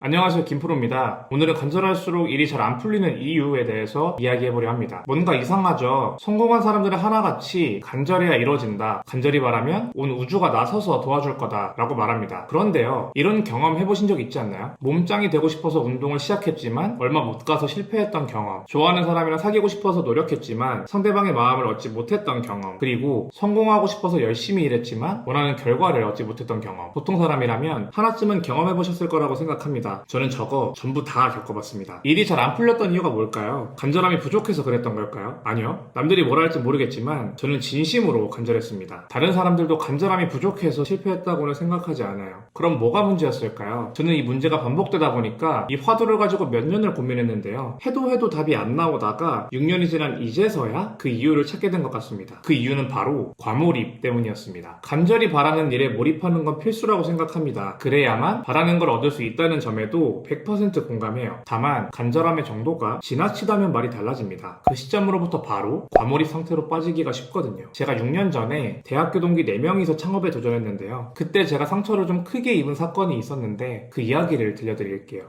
안녕하세요, 김프로입니다. 오늘은 간절할수록 일이 잘 안 풀리는 이유에 대해서 이야기해보려 합니다. 뭔가 이상하죠? 성공한 사람들은 하나같이 간절해야 이루어진다. 간절히 바라면 온 우주가 나서서 도와줄 거다 라고 말합니다. 그런데요, 이런 경험 해보신 적 있지 않나요? 몸짱이 되고 싶어서 운동을 시작했지만 얼마 못 가서 실패했던 경험, 좋아하는 사람이랑 사귀고 싶어서 노력했지만 상대방의 마음을 얻지 못했던 경험, 그리고 성공하고 싶어서 열심히 일했지만 원하는 결과를 얻지 못했던 경험. 보통 사람이라면 하나쯤은 경험해보셨을 거라고 생각합니다. 저는 저거 전부 다 겪어봤습니다. 일이 잘 안 풀렸던 이유가 뭘까요? 간절함이 부족해서 그랬던 걸까요? 아니요. 남들이 뭐라 할지 모르겠지만 저는 진심으로 간절했습니다. 다른 사람들도 간절함이 부족해서 실패했다고는 생각하지 않아요. 그럼 뭐가 문제였을까요? 저는 이 문제가 반복되다 보니까 이 화두를 가지고 몇 년을 고민했는데요. 해도 답이 안 나오다가 6년이 지난 이제서야 그 이유를 찾게 된 것 같습니다. 그 이유는 바로 과몰입 때문이었습니다. 간절히 바라는 일에 몰입하는 건 필수라고 생각합니다. 그래야만 바라는 걸 얻을 수 있다는 점에도 100% 공감해요. 다만 간절함의 정도가 지나치다면 말이 달라집니다. 그 시점으로부터 바로 과몰입 상태로 빠지기가 쉽거든요. 제가 6년 전에 대학교 동기 4명이서 창업에 도전했는데요. 그때 제가 상처를 좀 크게 입은 사건이 있었는데 그 이야기를 들려드릴게요.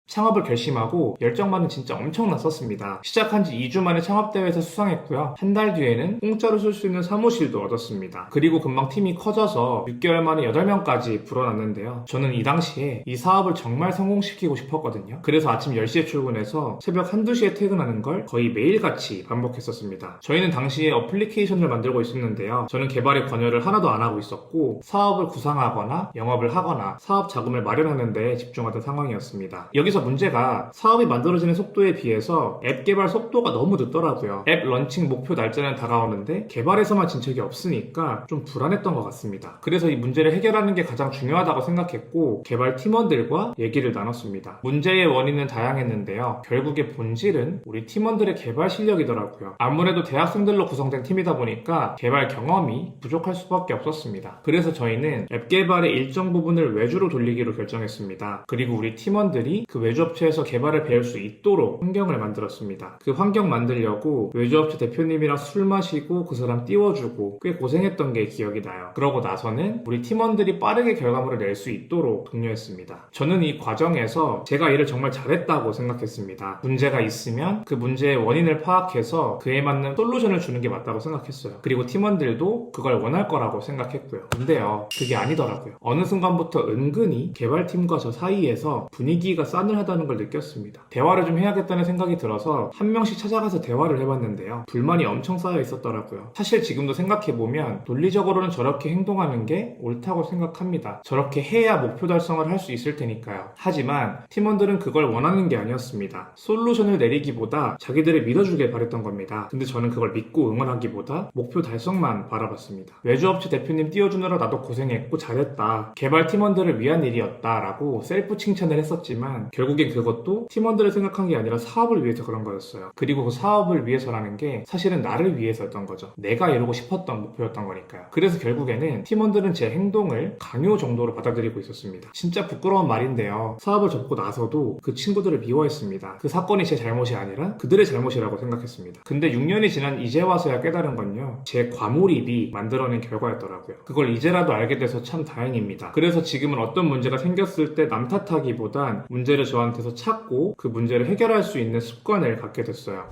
창업을 결심하고 열정만은 진짜 엄청났었습니다. 시작한 지 2주 만에 창업대회에서 수상했고요. 한 달 뒤에는 공짜로 쓸 수 있는 사무실도 얻었습니다. 그리고 금방 팀이 커져서 6개월 만에 8명까지 불어났는데요. 저는 이 당시에 이 사업을 정말 성공시키고 싶었거든요. 그래서 아침 10시에 출근해서 새벽 1, 2시에 퇴근하는 걸 거의 매일같이 반복했었습니다. 저희는 당시에 어플리케이션을 만들고 있었는데요. 저는 개발에 관여를 하나도 안 하고 있었고 사업을 구상하거나 영업을 하거나 사업 자금을 마련하는 데 집중하던 상황이었습니다. 여기서 문제가 사업이 만들어지는 속도에 비해서 앱 개발 속도가 너무 늦더라고요. 앱 런칭 목표 날짜는 다가오는데 개발에서만 진척이 없으니까 좀 불안했던 것 같습니다. 그래서 이 문제를 해결하는 게 가장 중요하다고 생각했고 개발 팀원들과 얘기를 나눴습니다. 문제의 원인은 다양했는데요. 결국의 본질은 우리 팀원들의 개발 실력이더라고요. 아무래도 대학생들로 구성된 팀이다 보니까 개발 경험이 부족할 수밖에 없었습니다. 그래서 저희는 앱 개발의 일정 부분을 외주로 돌리기로 결정했습니다. 그리고 우리 팀원들이 그 외주업체에서 개발을 배울 수 있도록 환경을 만들었습니다. 그 환경 만들려고 외주업체 대표님이랑 술 마시고 그 사람 띄워주고 꽤 고생했던 게 기억이 나요. 그러고 나서는 우리 팀원들이 빠르게 결과물을 낼 수 있도록 독려했습니다. 저는 이 과정에서 제가 일을 정말 잘했다고 생각했습니다. 문제가 있으면 그 문제의 원인을 파악해서 그에 맞는 솔루션을 주는 게 맞다고 생각했어요. 그리고 팀원들도 그걸 원할 거라고 생각했고요. 근데요, 그게 아니더라고요. 어느 순간부터 은근히 개발팀과 저 사이에서 분위기가 싸늘하다는 걸 느꼈습니다. 대화를 좀 해야겠다는 생각이 들어서 한 명씩 찾아가서 대화를 해봤는데요. 불만이 엄청 쌓여 있었더라고요. 사실 지금도 생각해보면 논리적으로는 저렇게 행동하는 게 옳다고 생각합니다. 저렇게 해야 목표 달성을 할 수 있을 테니까요. 하지만 팀원들은 그걸 원하는 게 아니었습니다. 솔루션을 내리기보다 자기들을 믿어주길 바랬던 겁니다. 근데 저는 그걸 믿고 응원하기보다 목표 달성만 바라봤습니다. 외주업체 대표님 띄워주느라 나도 고생했고 잘했다. 개발 팀원들을 위한 일이었다 라고 셀프 칭찬을 했었지만 결국엔 그것도 팀원들을 생각한 게 아니라 사업을 위해서 그런 거였어요. 그리고 그 사업을 위해서라는 게 사실은 나를 위해서였던 거죠. 내가 이루고 싶었던 목표였던 거니까요. 그래서 결국에는 팀원들은 제 행동을 강요 정도로 받아들이고 있었습니다. 진짜 부끄러운 말인데요. 사업을 접고 나서도 그 친구들을 미워했습니다. 그 사건이 제 잘못이 아니라 그들의 잘못이라고 생각했습니다. 근데 6년이 지난 이제 와서야 깨달은 건요. 제 과몰입이 만들어낸 결과였더라고요. 그걸 이제라도 알게 돼서 참 다행입니다. 그래서 지금은 어떤 문제가 생겼을 때 남 탓하기보단 문제를 저한테서 찾고 그 문제를 해결할 수 있는 습관을 갖게 됐어요.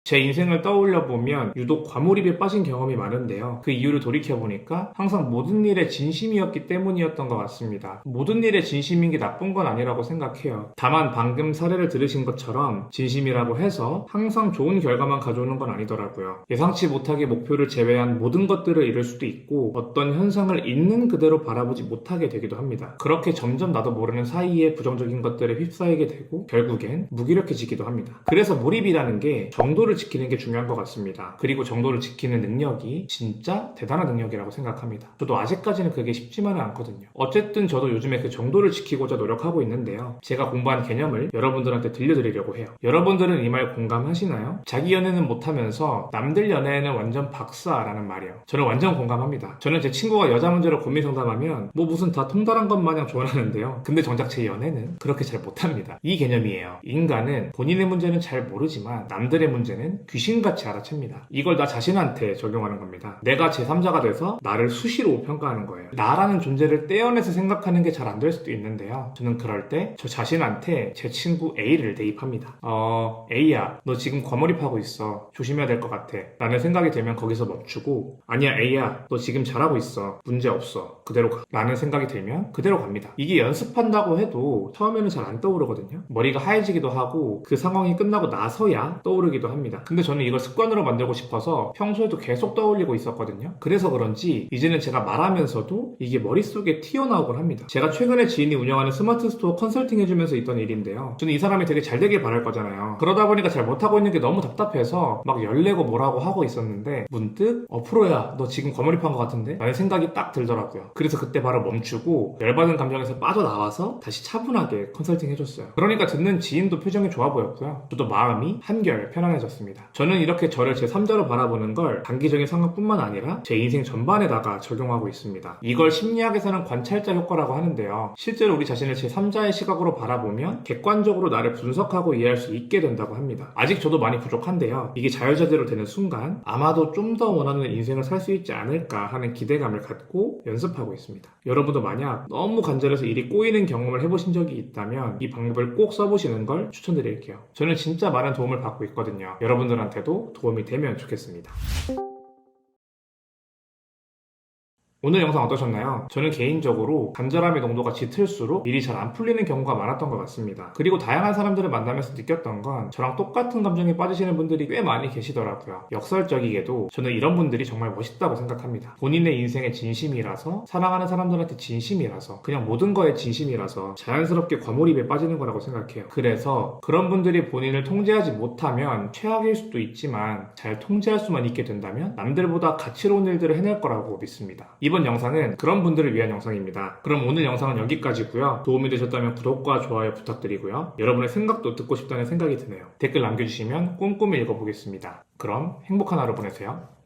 제 인생을 떠올려보면 유독 과몰입에 빠진 경험이 많은데요. 그 이유를 돌이켜보니까 항상 모든 일에 진심이었기 때문이었던 것 같습니다. 모든 일에 진심인 게 나쁜 건 아니라고 생각해요. 다만 방금 사례를 들으신 것처럼 진심이라고 해서 항상 좋은 결과만 가져오는 건 아니더라고요. 예상치 못하게 목표를 제외한 모든 것들을 이룰 수도 있고 어떤 현상을 있는 그대로 바라보지 못하게 되기도 합니다. 그렇게 점점 나도 모르는 사이에 부정적인 것들에 휩싸이게 되고 결국엔 무기력해지기도 합니다. 그래서 몰입이라는 게 정도를 지키는 게 중요한 것 같습니다. 그리고 정도를 지키는 능력이 진짜 대단한 능력이라고 생각합니다. 저도 아직까지는 그게 쉽지만은 않거든요. 어쨌든 저도 요즘에 그 정도를 지키고자 노력하고 있는데요. 제가 공부한 개념을 여러분들한테 들려드리려고 해요. 여러분들은 이 말 공감하시나요? 자기 연애는 못하면서 남들 연애에는 완전 박사라는 말이에요. 저는 완전 공감합니다. 저는 제 친구가 여자 문제로 고민 상담하면 뭐 무슨 다 통달한 것 마냥 조언하는데요. 근데 정작 제 연애는 그렇게 잘 못합니다. 이 개념이에요. 인간은 본인의 문제는 잘 모르지만 남들의 문제는 때는 귀신같이 알아챕니다. 이걸 나 자신한테 적용하는 겁니다. 내가 제3자가 돼서 나를 수시로 평가하는 거예요. 나라는 존재를 떼어내서 생각하는 게 잘 안 될 수도 있는데요. 저는 그럴 때 저 자신한테 제 친구 A를 대입합니다. A야, 너 지금 과몰입하고 있어. 조심해야 될 것 같아. 라는 생각이 들면 거기서 멈추고, 아니야 A야, 너 지금 잘하고 있어. 문제 없어. 그대로 가. 라는 생각이 들면 그대로 갑니다. 이게 연습한다고 해도 처음에는 잘 안 떠오르거든요. 머리가 하얘지기도 하고 그 상황이 끝나고 나서야 떠오르기도 합니다. 근데 저는 이걸 습관으로 만들고 싶어서 평소에도 계속 떠올리고 있었거든요. 그래서 그런지 이제는 제가 말하면서도 이게 머릿속에 튀어나오곤 합니다. 제가 최근에 지인이 운영하는 스마트 스토어 컨설팅 해주면서 있던 일인데요. 저는 이 사람이 되게 잘 되길 바랄 거잖아요. 그러다 보니까 잘 못하고 있는 게 너무 답답해서 막 열내고 뭐라고 하고 있었는데 문득 프로야, 너 지금 과몰입한 것 같은데? 라는 생각이 딱 들더라고요. 그래서 그때 바로 멈추고 열받은 감정에서 빠져나와서 다시 차분하게 컨설팅 해줬어요. 그러니까 듣는 지인도 표정이 좋아 보였고요. 저도 마음이 한결 편안해졌습니다. 저는 이렇게 저를 제3자로 바라보는 걸 단기적인 상황뿐만 아니라 제 인생 전반에다가 적용하고 있습니다. 이걸 심리학에서는 관찰자 효과라고 하는데요. 실제로 우리 자신을 제3자의 시각으로 바라보면 객관적으로 나를 분석하고 이해할 수 있게 된다고 합니다. 아직 저도 많이 부족한데요. 이게 자유자재로 되는 순간 아마도 좀 더 원하는 인생을 살 수 있지 않을까 하는 기대감을 갖고 연습하고 있습니다. 여러분도 만약 너무 간절해서 일이 꼬이는 경험을 해보신 적이 있다면 이 방법을 꼭 써보시는 걸 추천드릴게요. 저는 진짜 많은 도움을 받고 있거든요. 여러분들한테도 도움이 되면 좋겠습니다. 오늘 영상 어떠셨나요? 저는 개인적으로 간절함의 농도가 짙을수록 일이 잘 안 풀리는 경우가 많았던 것 같습니다. 그리고 다양한 사람들을 만나면서 느꼈던 건 저랑 똑같은 감정에 빠지시는 분들이 꽤 많이 계시더라고요. 역설적이게도 저는 이런 분들이 정말 멋있다고 생각합니다. 본인의 인생의 진심이라서, 사랑하는 사람들한테 진심이라서, 그냥 모든 거에 진심이라서 자연스럽게 과몰입에 빠지는 거라고 생각해요. 그래서 그런 분들이 본인을 통제하지 못하면 최악일 수도 있지만 잘 통제할 수만 있게 된다면 남들보다 가치로운 일들을 해낼 거라고 믿습니다. 이번 영상은 그런 분들을 위한 영상입니다. 그럼 오늘 영상은 여기까지고요. 도움이 되셨다면 구독과 좋아요 부탁드리고요. 여러분의 생각도 듣고 싶다는 생각이 드네요. 댓글 남겨주시면 꼼꼼히 읽어보겠습니다. 그럼 행복한 하루 보내세요.